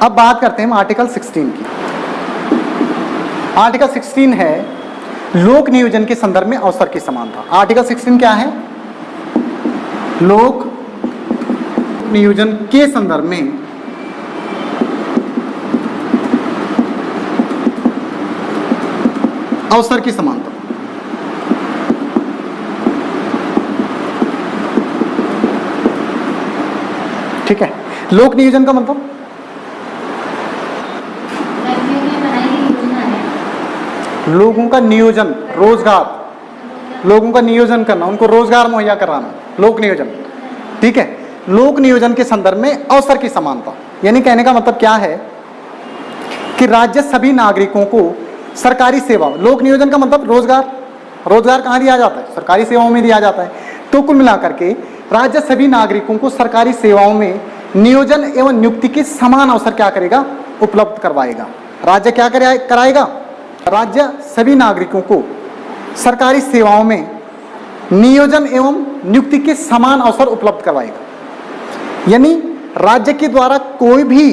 अब बात करते हैं हम आर्टिकल 16 की। आर्टिकल 16 है लोक नियोजन के संदर्भ में अवसर की समानता। आर्टिकल 16 क्या है? लोक नियोजन के संदर्भ में अवसर की समानता। ठीक है, लोक नियोजन का मतलब लोगों का नियोजन, रोजगार, लोगों का नियोजन करना, उनको रोजगार मुहैया कराना, लोक नियोजन। ठीक है, लोक नियोजन के संदर्भ में अवसर की समानता, यानी कहने का मतलब क्या है कि राज्य सभी नागरिकों को सरकारी सेवा, लोक नियोजन का मतलब रोजगार, रोजगार कहाँ दिया जाता है? सरकारी सेवाओं में दिया जाता है। तो कुल मिलाकर के राज्य सभी नागरिकों को सरकारी सेवाओं में नियोजन एवं नियुक्ति के समान अवसर क्या करेगा? उपलब्ध करवाएगा। राज्य क्या कराएगा? राज्य सभी नागरिकों को सरकारी सेवाओं में नियोजन एवं नियुक्ति के समान अवसर उपलब्ध करवाएगा। यानी राज्य के द्वारा कोई भी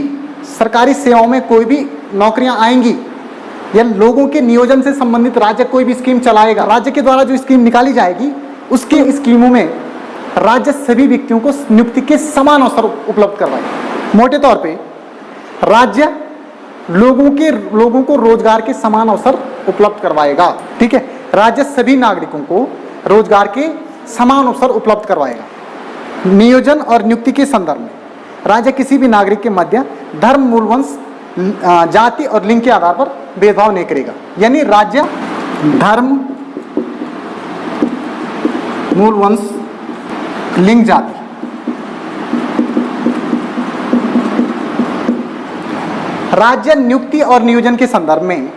सरकारी सेवाओं में कोई भी नौकरियां आएंगी या लोगों के नियोजन से संबंधित राज्य कोई भी स्कीम चलाएगा, राज्य के द्वारा जो स्कीम निकाली जाएगी उसके स्कीमों में राज्य सभी व्यक्तियों को नियुक्ति के समान अवसर उपलब्ध करवाएगा। मोटे तौर पे राज्य लोगों को रोजगार के समान अवसर उपलब्ध करवाएगा। ठीक है, राज्य सभी नागरिकों को रोजगार के समान अवसर उपलब्ध करवाएगा। नियोजन और नियुक्ति के संदर्भ में राज्य किसी भी नागरिक के मध्य धर्म, मूल वंश, जाति और लिंग के आधार पर भेदभाव नहीं करेगा। यानी राज्य धर्म, मूल वंश, लिंग, जाति, राज्य नियुक्ति और नियोजन के संदर्भ में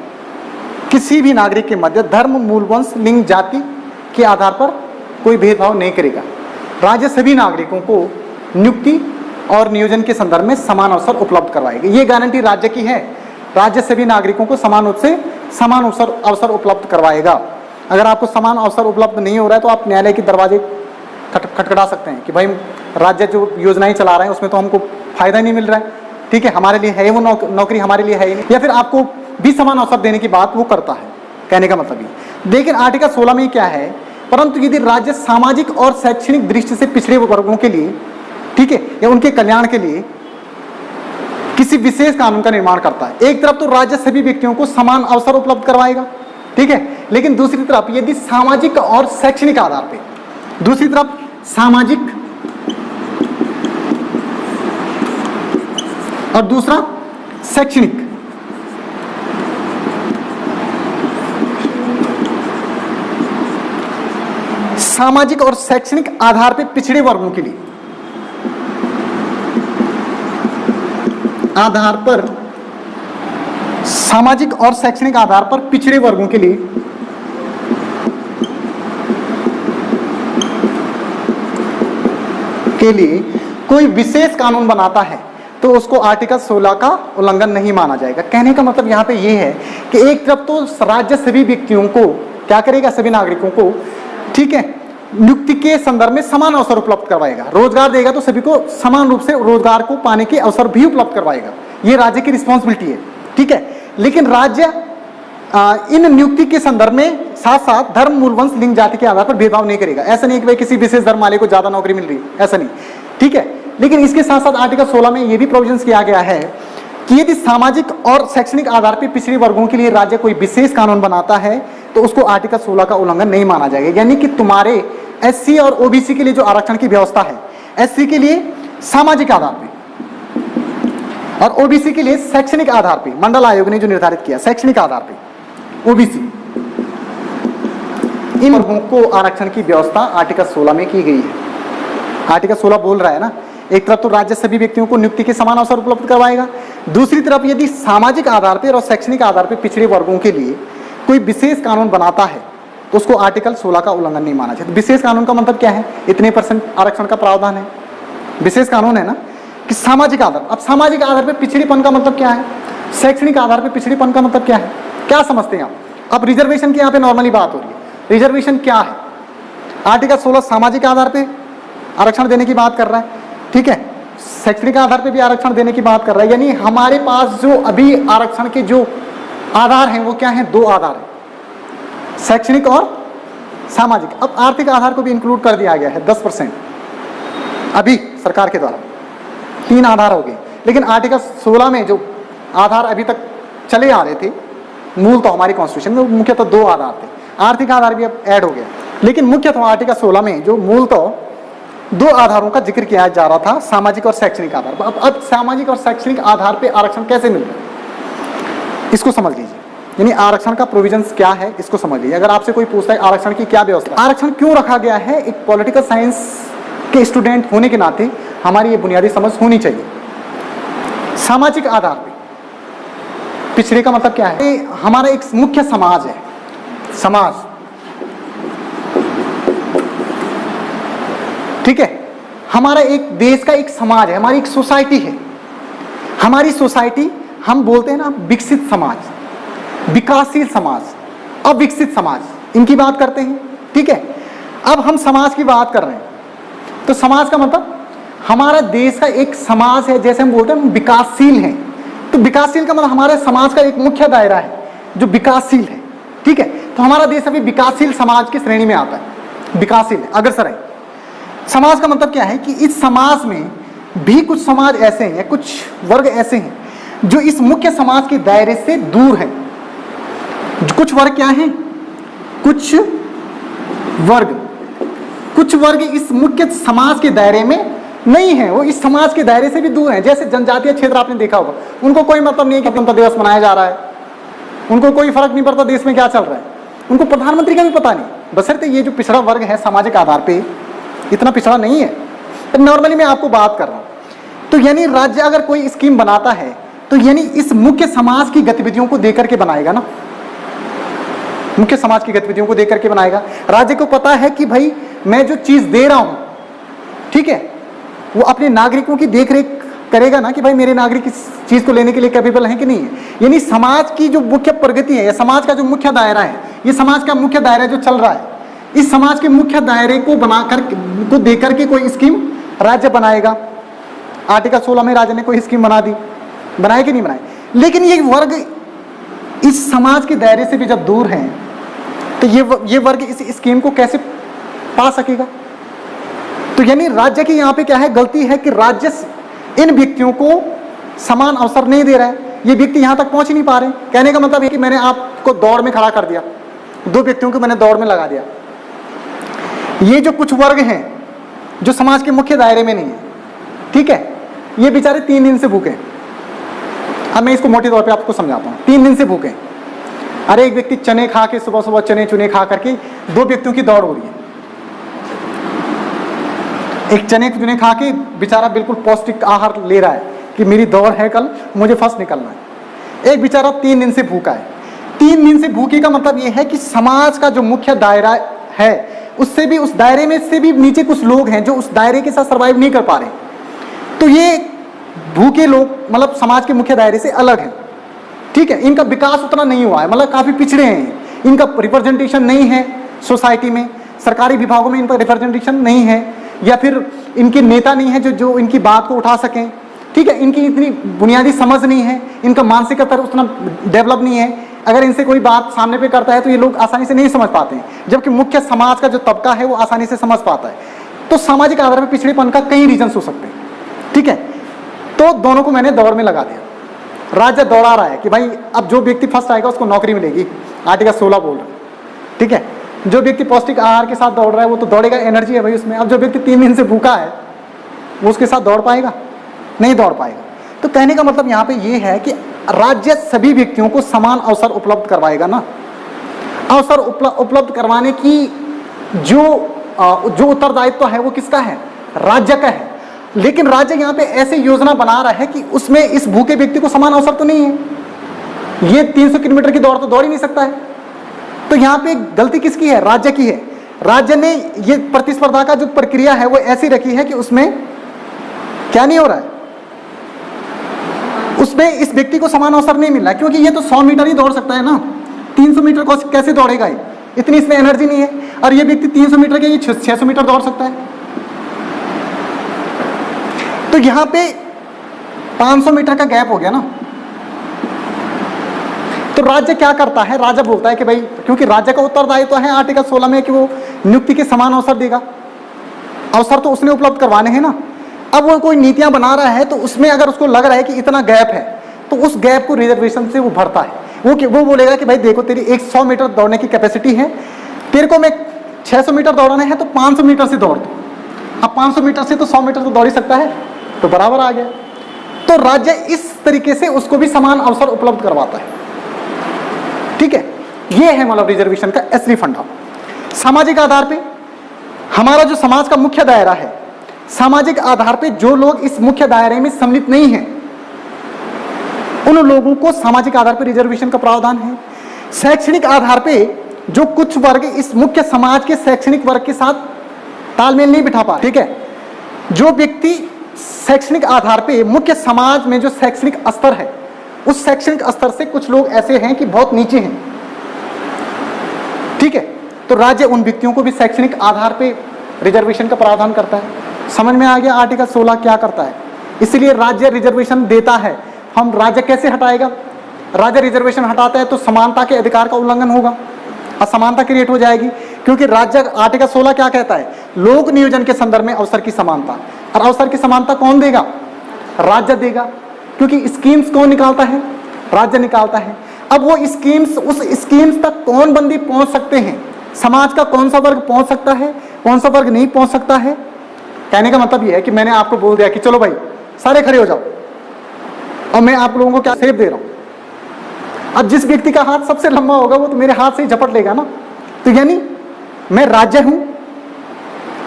किसी भी नागरिक के मध्य धर्म, मूल वंश, लिंग, जाति के आधार पर कोई भेदभाव नहीं करेगा। राज्य सभी नागरिकों को नियुक्ति और नियोजन के संदर्भ में समान अवसर उपलब्ध करवाएगा। ये गारंटी राज्य की है। राज्य सभी नागरिकों को समान रूप से समान अवसर उपलब्ध करवाएगा। अगर आपको समान अवसर उपलब्ध नहीं हो रहा है तो आप न्यायालय के दरवाजे खटखटा सकते हैं कि भाई राज्य जो योजनाएं चला रहे हैं उसमें तो हमको फायदा नहीं मिल रहा है। ठीक है, हमारे लिए है वो नौकरी, हमारे लिए है ही नहीं, या फिर आपको भी समान अवसर देने की बात वो करता है। कहने का मतलब ये। लेकिन आर्टिकल 16 में क्या है? परंतु यदि राज्य सामाजिक और शैक्षणिक दृष्टि से पिछड़े वर्गों के लिए, ठीक है, या उनके कल्याण के लिए किसी विशेष कानून का निर्माण करता है, एक तरफ तो राज्य सभी व्यक्तियों को समान अवसर उपलब्ध करवाएगा, ठीक है, लेकिन दूसरी तरफ यदि सामाजिक और शैक्षणिक आधार पे, दूसरी तरफ सामाजिक और दूसरा शैक्षणिक, सामाजिक और शैक्षणिक आधार पे पिछड़े वर्गों के लिए, आधार पर सामाजिक और शैक्षणिक आधार पर पिछड़े वर्गों के लिए कोई विशेष कानून बनाता है तो उसको आर्टिकल 16 का उल्लंघन नहीं माना जाएगा। कहने का मतलब यहाँ पे ये है कि एक तरफ तो राज्य सभी व्यक्तियों को क्या करेगा? सभी नागरिकों को, ठीक है, नियुक्ति के संदर्भ में समान अवसर उपलब्ध करवाएगा। रोजगार देगा तो सभी को समान रूप से रोजगार को पाने के अवसर भी उपलब्ध करवाएगा। ये राज्य की रिस्पॉन्सिबिलिटी है। ठीक है, लेकिन राज्य इन नियुक्ति के संदर्भ में साथ साथ धर्म, मूल वंश, लिंग, जाति के आधार पर भेदभाव नहीं करेगा। ऐसा नहीं कि भाई किसी विशेष धर्म वाले को ज्यादा नौकरी मिल रही है, ऐसा नहीं। ठीक है, लेकिन इसके साथ साथ आर्टिकल 16 में यह भी प्रोविजंस किया गया है कि यदि सामाजिक और शैक्षणिक आधार पर पिछड़े वर्गों के लिए राज्य कोई विशेष कानून बनाता है तो उसको आर्टिकल 16 का उल्लंघन नहीं माना जाएगा। यानी कि तुम्हारे एससी और ओबीसी के लिए जो आरक्षण की व्यवस्था है, एससी के लिए सामाजिक आधार पे और ओबीसी के लिए शैक्षणिक आधार पे, मंडल आयोग ने जो निर्धारित किया शैक्षणिक आधार पे ओबीसी, इन वर्गों को आरक्षण की व्यवस्था आर्टिकल 16 में की गई है। आर्टिकल 16 बोल रहा है ना, एक तरफ तो राज्य सभी व्यक्तियों को नियुक्ति के समान अवसर उपलब्ध करवाएगा, दूसरी तरफ यदि सामाजिक आधार पर और शैक्षणिक आधार पर पिछड़े वर्गों के लिए कोई विशेष कानून बनाता है तो उसको आर्टिकल 16 का उल्लंघन नहीं माना जाता। विशेष कानून का मतलब क्या है? इतने % आरक्षण का प्रावधान है, विशेष कानून है ना, कि सामाजिक आधार। अब सामाजिक आधार पर पिछड़ेपन का मतलब क्या है? शैक्षणिक आधार पर पिछड़ेपन का मतलब क्या है? क्या समझते हैं आप? अब रिजर्वेशन की यहाँ पे नॉर्मली बात हो रही है। रिजर्वेशन क्या है? आर्टिकल 16 सामाजिक आधार पर आरक्षण देने की बात कर रहा है, ठीक है, शैक्षणिक आधार पे भी आरक्षण देने की बात कर रहा है। यानी हमारे पास जो अभी आरक्षण के जो आधार हैं वो क्या हैं? 2 आधार हैं, शैक्षणिक और सामाजिक। अब आर्थिक आधार को भी इंक्लूड कर दिया गया है 10% अभी सरकार के द्वारा, 3 आधार हो गए। लेकिन आर्टिकल 16 में जो आधार अभी तक चले आ रहे थे मूल तो हमारी कॉन्स्टिट्यूशन में मुख्यतः 2 आधार थे, आर्थिक आधार भी अब ऐड हो गया। लेकिन मुख्यतः आर्टिकल 16 में जो मूल तो 2 आधारों का जिक्र किया जा रहा था, सामाजिक और शैक्षणिक आधार। अब सामाजिक और शैक्षणिक आधार पे आरक्षण कैसे मिल रहा है इसको समझ लीजिए। यानी आरक्षण का प्रोविजंस क्या है इसको समझ लीजिए। अगर आपसे कोई पूछता है आरक्षण की क्या व्यवस्था, आरक्षण क्यों रखा गया है, एक पॉलिटिकल साइंस के स्टूडेंट होने के नाते हमारी ये बुनियादी समझ होनी चाहिए। सामाजिक आधार पे पिछड़े का मतलब क्या है? हमारा एक मुख्य समाज है, समाज, ठीक है। हमारा एक देश का एक समाज है, हमारी एक सोसाइटी है। हमारी सोसाइटी, हम बोलते हैं ना विकसित समाज, विकासशील समाज, अविकसित समाज, इनकी बात करते हैं, ठीक है। अब हम समाज की बात कर रहे हैं तो समाज का मतलब हमारा देश का एक समाज है, जैसे हम बोलते हैं विकासशील है। तो विकासशील का मतलब हमारे समाज का एक मुख्य दायरा है जो विकासशील है, ठीक है। तो हमारा देश अभी विकासशील समाज की श्रेणी में आता है, विकासशील है, अग्रसर है। समाज का मतलब क्या है कि इस समाज में भी कुछ समाज ऐसे हैं, कुछ वर्ग ऐसे हैं जो इस मुख्य समाज के दायरे से दूर हैं। कुछ वर्ग क्या हैं? कुछ वर्ग इस मुख्य समाज के दायरे में नहीं है, वो इस समाज के दायरे से भी दूर हैं। जैसे जनजातीय क्षेत्र आपने देखा होगा, उनको कोई मतलब नहीं है कि गणतंत्र दिवस मनाया जा रहा है, उनको कोई फर्क नहीं पड़ता देश में क्या चल रहा है, उनको प्रधानमंत्री का भी पता नहीं, बशर्ते ये जो पिछड़ा वर्ग है सामाजिक आधार पे इतना पिछड़ा नहीं है। तो नॉर्मली मैं आपको बात कर रहा हूँ। तो यानी राज्य अगर कोई स्कीम बनाता है तो यानी इस मुख्य समाज की गतिविधियों को देकर के बनाएगा ना, मुख्य समाज की गतिविधियों को देकर के बनाएगा। राज्य को पता है कि भाई मैं जो चीज दे रहा हूं, ठीक है, वो अपने नागरिकों की देखरेख करेगा ना कि भाई मेरे नागरिक इस चीज को लेने के लिए कैपेबल हैं कि नहीं है। यानी समाज की जो मुख्य प्रगति है या समाज का जो मुख्य दायरा है, ये समाज का मुख्य दायरा जो चल रहा है, इस समाज के मुख्य दायरे को बनाकर को देकर के कोई स्कीम राज्य बनाएगा। आर्टिकल 16 में राज्य ने कोई स्कीम बना दी, बनाए कि नहीं बनाए। लेकिन ये वर्ग इस समाज के दायरे से भी जब दूर हैं तो ये वर्ग इस स्कीम को कैसे पा सकेगा? तो यानी राज्य की यहाँ पे क्या है, गलती है कि राज्य इन व्यक्तियों को समान अवसर नहीं दे रहा है। ये व्यक्ति यहाँ तक पहुंच ही नहीं पा रहे। कहने का मतलब है कि मैंने आपको दौड़ में खड़ा कर दिया, 2 व्यक्तियों को मैंने दौड़ में लगा दिया। ये जो कुछ वर्ग हैं जो समाज के मुख्य दायरे में नहीं है, ठीक है, ये बेचारे 3 दिन से भूखे। अब मैं इसको मोटे तौर पे आपको समझाता हूँ। 3 दिन से भूखे। अरे एक व्यक्ति चने खा के सुबह सुबह चने चुने खा करके 2 व्यक्तियों की दौड़ हो रही है। एक चने चुने खा के बेचारा बिल्कुल पौष्टिक आहार ले रहा है कि मेरी दौड़ है, कल मुझे फर्स्ट निकलना है। एक बेचारा 3 दिन से भूखा है। 3 दिन से भूखे का मतलब ये है कि समाज का जो मुख्य दायरा है उससे भी, उस दायरे में से भी नीचे कुछ लोग हैं जो उस दायरे के साथ सर्वाइव नहीं कर पा रहे। तो ये भूखे लोग मतलब समाज के मुख्य दायरे से अलग हैं, ठीक है। इनका विकास उतना नहीं हुआ है, मतलब काफी पिछड़े हैं। इनका रिप्रेजेंटेशन नहीं है सोसाइटी में, सरकारी विभागों में इनका रिप्रेजेंटेशन नहीं है, या फिर इनके नेता नहीं है जो इनकी बात को उठा सकें, ठीक है। इनकी इतनी बुनियादी समझ नहीं है, इनका मानसिक स्तर उतना डेवलप नहीं है। अगर इनसे कोई बात सामने पे करता है तो ये लोग आसानी से नहीं समझ पाते हैं, जबकि मुख्य समाज का जो तबका है वो आसानी से समझ पाता है। तो सामाजिक आधार पर पिछड़ेपन का कई रीजन हो सकते हैं, ठीक है। तो दोनों को मैंने दौड़ में लगा दिया। राज्य दौड़ा रहा है कि भाई अब जो व्यक्ति फर्स्ट आएगा उसको नौकरी मिलेगी, आर्टिकल 16 बोल रहा है, ठीक है। जो व्यक्ति पौष्टिक आहार के साथ दौड़ रहा है वो तो दौड़ेगा, एनर्जी है भाई उसमें। अब जो व्यक्ति 3 दिन से भूखा है वो उसके साथ दौड़ पाएगा? नहीं दौड़ पाएगा। तो कहने का मतलब यहाँ पे ये है कि राज्य सभी व्यक्तियों को समान अवसर उपलब्ध करवाएगा ना। अवसर उपलब्ध करवाने की जो उत्तरदायित्व है वो किसका है? राज्य का है। लेकिन राज्य यहाँ पे ऐसे योजना बना रहा है कि उसमें इस भूखे व्यक्ति को समान अवसर तो नहीं है। ये 300 किलोमीटर की दौड़ तो दौड़ ही नहीं सकता है। तो यहाँ पे गलती किसकी है? राज्य की है। राज्य ने ये प्रतिस्पर्धा का जो प्रक्रिया है वो ऐसी रखी है कि उसमें क्या नहीं हो रहा है, उसमें इस व्यक्ति को समान अवसर नहीं मिल रहा है। क्योंकि ये तो 100 मीटर ही दौड़ सकता है ना, 300 मीटर को कैसे दौड़ेगा? इतनी इसमें एनर्जी नहीं है। और ये व्यक्ति 300 मीटर के 600 मीटर दौड़ सकता है। तो यहां पे 500 मीटर का गैप हो गया ना। तो राज्य क्या करता है, राज्य बोलता है कि भाई, क्योंकि राज्य का उत्तरदायित्व है आर्टिकल 16 में कि वो नियुक्ति के समान अवसर देगा, अवसर तो उसने उपलब्ध करवाने हैं ना। अब वो कोई नीतियां बना रहा है तो उसमें अगर उसको लग रहा है कि इतना गैप है तो उस गैप को रिजर्वेशन से वो भरता है। वो बोलेगा कि भाई देखो, तेरी 100 मीटर दौड़ने की कैपेसिटी है, तेरे को मैं 600 मीटर दौड़ाना है तो 500 मीटर से दौड़ दो। अब 500 मीटर से तो 100 मीटर तो दौड़ ही सकता है, तो बराबर आ गया। तो राज्य इस तरीके से उसको भी समान अवसर उपलब्ध करवाता है। ठीक है, ये है मतलब रिजर्वेशन का असली फंडा। सामाजिक आधार पे हमारा जो समाज का मुख्य दायरा है, सामाजिक आधार पे जो लोग इस मुख्य दायरे में सम्मिलित नहीं हैं, उन लोगों को सामाजिक आधार पर रिजर्वेशन का प्रावधान है। शैक्षणिक आधार पे जो कुछ वर्ग इस मुख्य समाज के शैक्षणिक वर्ग के साथ तालमेल नहीं बिठा पा, ठीक है, जो व्यक्ति शैक्षणिक आधार पे मुख्य समाज में जो शैक्षणिक स्तर है, उस शैक्षणिक स्तर से कुछ लोग ऐसे हैं कि बहुत नीचे हैं, ठीक है, तो राज्य उन व्यक्तियों को भी शैक्षणिक आधार पे रिजर्वेशन का प्रावधान करता है। समझ में आ गया आर्टिकल 16 क्या करता है। इसलिए राज्य रिजर्वेशन देता है। हम राज्य कैसे हटाएगा, राज्य रिजर्वेशन हटाता है तो समानता के अधिकार का उल्लंघन होगा, असमानता क्रिएट हो जाएगी। क्योंकि राज्य आर्टिकल 16 क्या कहता है, लोक नियोजन के संदर्भ में अवसर की समानता, और अवसर की समानता कौन देगा, राज्य देगा। क्योंकि स्कीम्स कौन निकालता है, राज्य निकालता है। अब वो स्कीम्स, उस स्कीम्स तक कौन बंदी पहुंच सकते हैं, समाज का कौन सा वर्ग पहुंच सकता है, कौन सा वर्ग नहीं पहुंच सकता है। कहने का मतलब ये है कि मैंने आपको बोल दिया कि चलो भाई सारे खड़े हो जाओ, और मैं आप लोगों को क्या सेब दे रहा हूं। अब जिस व्यक्ति का हाथ सबसे लंबा होगा वो तो मेरे हाथ से ही झपट लेगा ना। तो यानी मैं राज्य हूं,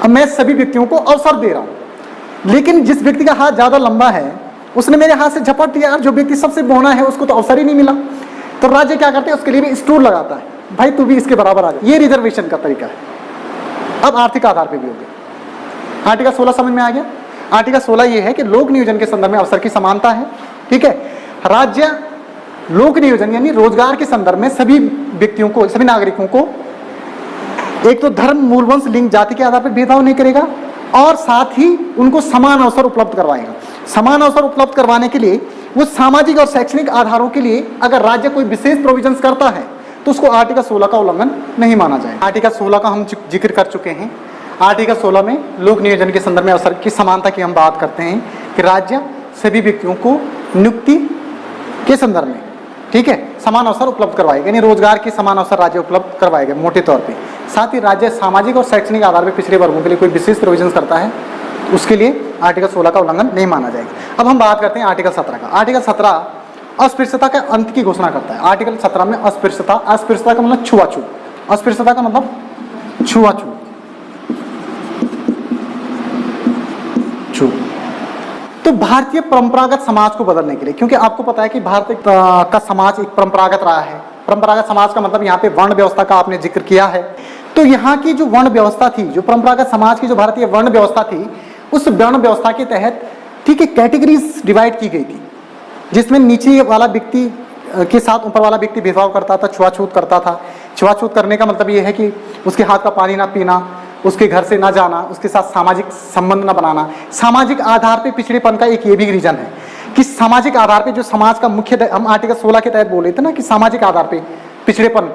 अब मैं सभी व्यक्तियों को अवसर दे रहा हूं, लेकिन जिस व्यक्ति का हाथ ज्यादा लंबा है उसने मेरे हाथ से झपट लिया, जो व्यक्ति सबसे बौना है उसको तो अवसर ही नहीं मिला। तो राज्य क्या करते हैं, उसके लिए भी स्टूल लगाता है, भाई तू भी इसके बराबर आ जा। ये रिजर्वेशन का तरीका है। अब आर्थिक आधार पर भी हो गया। आर्टिकल 16 समझ में आ गया। आर्टिकल 16 ये है कि लोक नियोजन के संदर्भ में अवसर की समानता है, ठीक है। राज्य लोक नियोजन यानी रोजगार के संदर्भ में सभी व्यक्तियों को, सभी नागरिकों को एक तो धर्म, मूल वंश, लिंग, जाति के आधार पर भेदभाव नहीं करेगा, और साथ ही उनको समान अवसर उपलब्ध करवाएगा। समान अवसर उपलब्ध करवाने के लिए वो सामाजिक और शैक्षणिक आधारों के लिए अगर राज्य कोई विशेष प्रोविजंस करता है तो उसको आर्टिकल 16 का उल्लंघन नहीं माना जाए। आर्टिकल 16 का हम जिक्र कर चुके हैं। आर्टिकल 16 में लोक नियोजन के संदर्भ में अवसर की समानता की हम बात करते हैं कि राज्य सभी व्यक्तियों को नियुक्ति के संदर्भ में, ठीक है, समान अवसर उपलब्ध करवाएगा, यानी रोजगार के समान अवसर राज्य उपलब्ध करवाएगा मोटे तौर पे। साथ ही राज्य सामाजिक और शैक्षणिक आधार पर पिछड़े वर्गों के लिए कोई विशेष प्रोविजन करता है, उसके लिए आर्टिकल 16 का उल्लंघन नहीं माना जाएगा। अब हम बात करते हैं आर्टिकल 17 का। आर्टिकल 17 अस्पृश्यता के अंत की घोषणा करता है। आर्टिकल 17 में अस्पृश्यता, अस्पृश्यता का मतलब छुआछूत, अस्पृश्यता का मतलब छुआछूत, तो भारतीय परंपरागत समाज को बदलने के लिए, क्योंकि आपको पता है कि भारत का समाज एक परंपरागत रहा है। परंपरागत समाज का मतलब यहाँ पे वर्ण व्यवस्था का आपने जिक्र किया है। तो यहाँ की जो वर्ण व्यवस्था थी, जो परंपरागत समाज की जो भारतीय वर्ण व्यवस्था थी, उस वर्ण व्यवस्था के तहत, ठीक है, कैटेगरीज डिवाइड की गई थी, जिसमें नीचे वाला व्यक्ति के साथ ऊपर वाला व्यक्ति भेदभाव करता था, छुआछूत करता था। छुआछूत करने का मतलब ये है कि उसके हाथ का पानी ना पीना, उसके घर से ना जाना, उसके साथ सामाजिक संबंध ना बनाना। सामाजिक आधार पे पिछड़ेपन का एक ये भी रीजन है कि सामाजिक आधार पे जो समाज का मुख्य, हम आर्टिकल 16 के तहत बोले थे ना कि सामाजिक आधार पे पिछड़ेपन,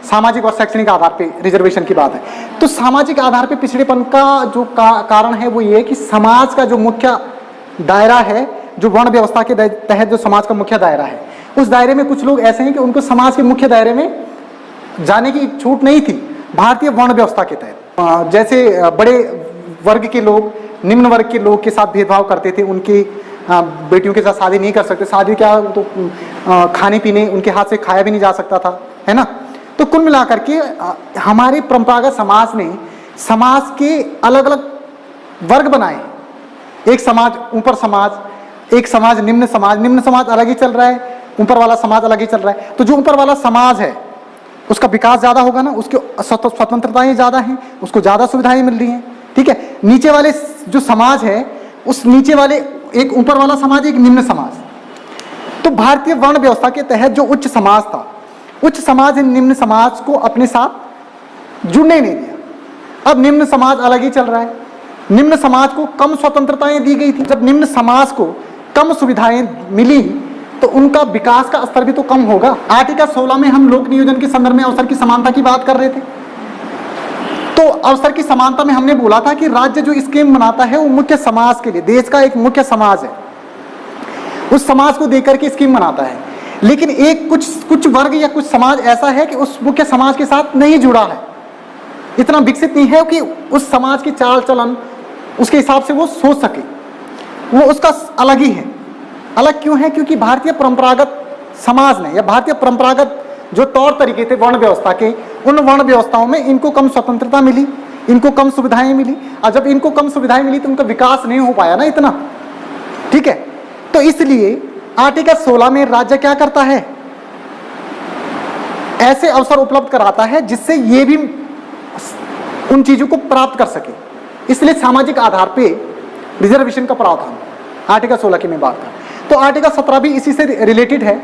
सामाजिक और शैक्षणिक आधार पे रिजर्वेशन की बात है। तो सामाजिक आधार पे पिछड़ेपन का जो कारण है वो ये है कि समाज का जो मुख्य दायरा है, जो वर्ण व्यवस्था के तहत जो समाज का मुख्य दायरा है, उस दायरे में कुछ लोग ऐसे हैं कि उनको समाज के मुख्य दायरे में जाने की छूट नहीं थी भारतीय वर्ण व्यवस्था के तहत। जैसे बड़े वर्ग के लोग निम्न वर्ग के लोग के साथ भेदभाव करते थे, उनकी बेटियों के साथ शादी नहीं कर सकते, शादी क्या तो खाने पीने उनके हाथ से खाया भी नहीं जा सकता था, है ना। तो कुल मिलाकर के हमारे परंपरागत समाज ने समाज के अलग अलग वर्ग बनाए। एक समाज ऊपर समाज, एक समाज निम्न समाज। निम्न समाज अलग ही चल रहा है, ऊपर वाला समाज अलग ही चल रहा है। तो जो ऊपर वाला समाज है उसका विकास ज्यादा होगा ना, उसकी स्वतंत्रताएं ज्यादा हैं, उसको ज्यादा सुविधाएं मिल रही हैं, ठीक है। नीचे वाले जो समाज है, उस नीचे वाले, एक ऊपर वाला समाज, एक निम्न समाज। तो भारतीय वर्ण व्यवस्था के तहत जो उच्च समाज था, उच्च समाज निम्न समाज को अपने साथ जुड़ने नहीं दिया। अब निम्न समाज अलग ही चल रहा है, निम्न समाज को कम स्वतंत्रताएं दी गई थी। जब निम्न समाज को कम सुविधाएं मिली तो उनका विकास का स्तर भी तो कम होगा। आर्टिकल 16 में हम लोक नियोजन के संदर्भ में अवसर की समानता की बात कर रहे थे। तो अवसर की समानता में हमने बोला था कि राज्य जो स्कीम बनाता है वो मुख्य समाज के लिए, देश का एक मुख्य समाज है, उस समाज को देकर के स्कीम बनाता है। लेकिन एक कुछ वर्ग या कुछ समाज ऐसा है कि उस मुख्य समाज के साथ नहीं जुड़ा है, इतना विकसित नहीं है कि उस समाज की चाल चलन उसके हिसाब से वो सोच सके, वो उसका अलग ही है। अलग क्यों है? क्योंकि भारतीय परंपरागत समाज ने या भारतीय परंपरागत जो तौर तरीके थे वर्ण व्यवस्था के, उन वर्ण व्यवस्थाओं में इनको कम स्वतंत्रता मिली, इनको कम सुविधाएं मिली, और जब इनको कम सुविधाएं मिली तो उनका विकास नहीं हो पाया ना इतना, ठीक है। तो इसलिए आर्टिकल 16 में राज्य क्या करता है, ऐसे अवसर उपलब्ध कराता है जिससे ये भी उन चीजों को प्राप्त कर सके। इसलिए सामाजिक आधार पे रिजर्वेशन का प्रावधान आर्टिकल 16 की मैं बात कर, तो आर्टिकल 17 भी इसी से रिलेटेड है,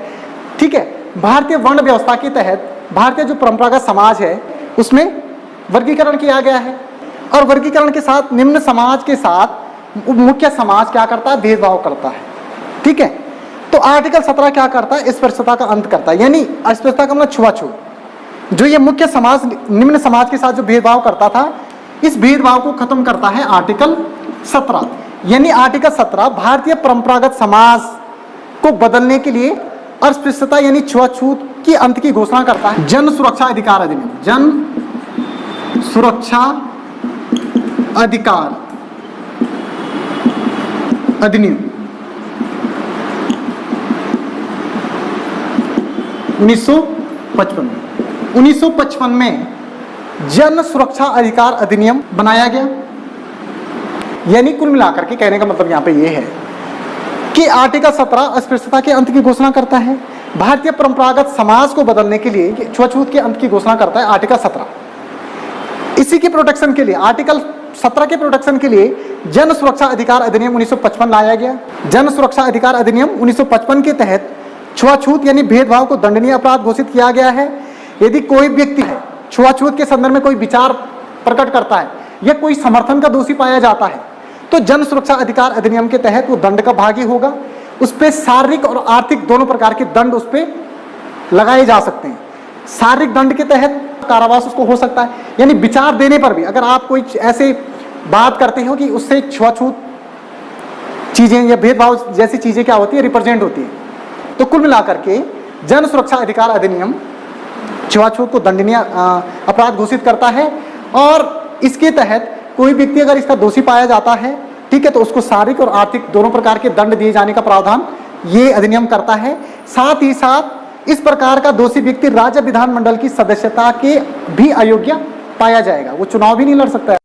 ठीक है। भारतीय वर्ण व्यवस्था के तहत भारतीय जो परंपरागत समाज है उसमें वर्गीकरण किया गया है, और वर्गीकरण के साथ निम्न समाज के साथ मुख्य समाज क्या करता है, भेदभाव करता है, ठीक है। तो आर्टिकल 17 क्या करता है, अस्पृश्यता का अंत करता है, यानी अस्पृश्यता का मतलब छुआछूत, जो ये मुख्य समाज निम्न समाज के साथ जो भेदभाव करता था, इस भेदभाव को खत्म करता है आर्टिकल 17। यानी आर्टिकल 17 भारतीय परंपरागत समाज को बदलने के लिए अस्पृश्यता यानी छुआछूत की अंत की घोषणा करता है। जन सुरक्षा अधिकार अधिनियम, जन सुरक्षा अधिकार अधिनियम 1955 में जन सुरक्षा अधिकार अधिनियम बनाया गया। यानी कुल मिलाकर के कहने का मतलब यहां पे ये है कि आर्टिकल 17 अस्पृश्यता के अंत की घोषणा करता है, भारतीय परंपरागत समाज को बदलने के लिए छुआछूत के अंत की घोषणा करता है आर्टिकल 17। इसी के प्रोटेक्शन के लिए, आर्टिकल 17 के प्रोटेक्शन के लिए जन सुरक्षा अधिकार अधिनियम 1955 लाया गया। जन सुरक्षा अधिकार अधिनियम 1955 के तहत छुआछूत यानी भेदभाव को दंडनीय अपराध घोषित किया गया है। यदि कोई व्यक्ति है छुआछूत के संदर्भ में कोई विचार प्रकट करता है या कोई समर्थन का दोषी पाया जाता है तो जन सुरक्षा अधिकार अधिनियम के तहत वो दंड का भागी होगा। उस पर शारीरिक और आर्थिक दोनों प्रकार के दंड उस पर लगाए जा सकते हैं। शारीरिक दंड के तहत कारावास उसको हो सकता है, यानी विचार देने पर भी अगर आप कोई ऐसे बात करते हो कि उससे छुआछूत चीजें या भेदभाव जैसी चीजें क्या होती है, रिप्रेजेंट होती है। तो कुल मिलाकर के जन सुरक्षा अधिकार अधिनियम छुआछूत को दंडनीय अपराध घोषित करता है, और इसके तहत कोई व्यक्ति अगर इसका दोषी पाया जाता है, ठीक है, तो उसको शारीरिक और आर्थिक दोनों प्रकार के दंड दिए जाने का प्रावधान ये अधिनियम करता है। साथ ही साथ इस प्रकार का दोषी व्यक्ति राज्य विधानमंडल की सदस्यता के भी अयोग्य पाया जाएगा, वो चुनाव भी नहीं लड़ सकता है।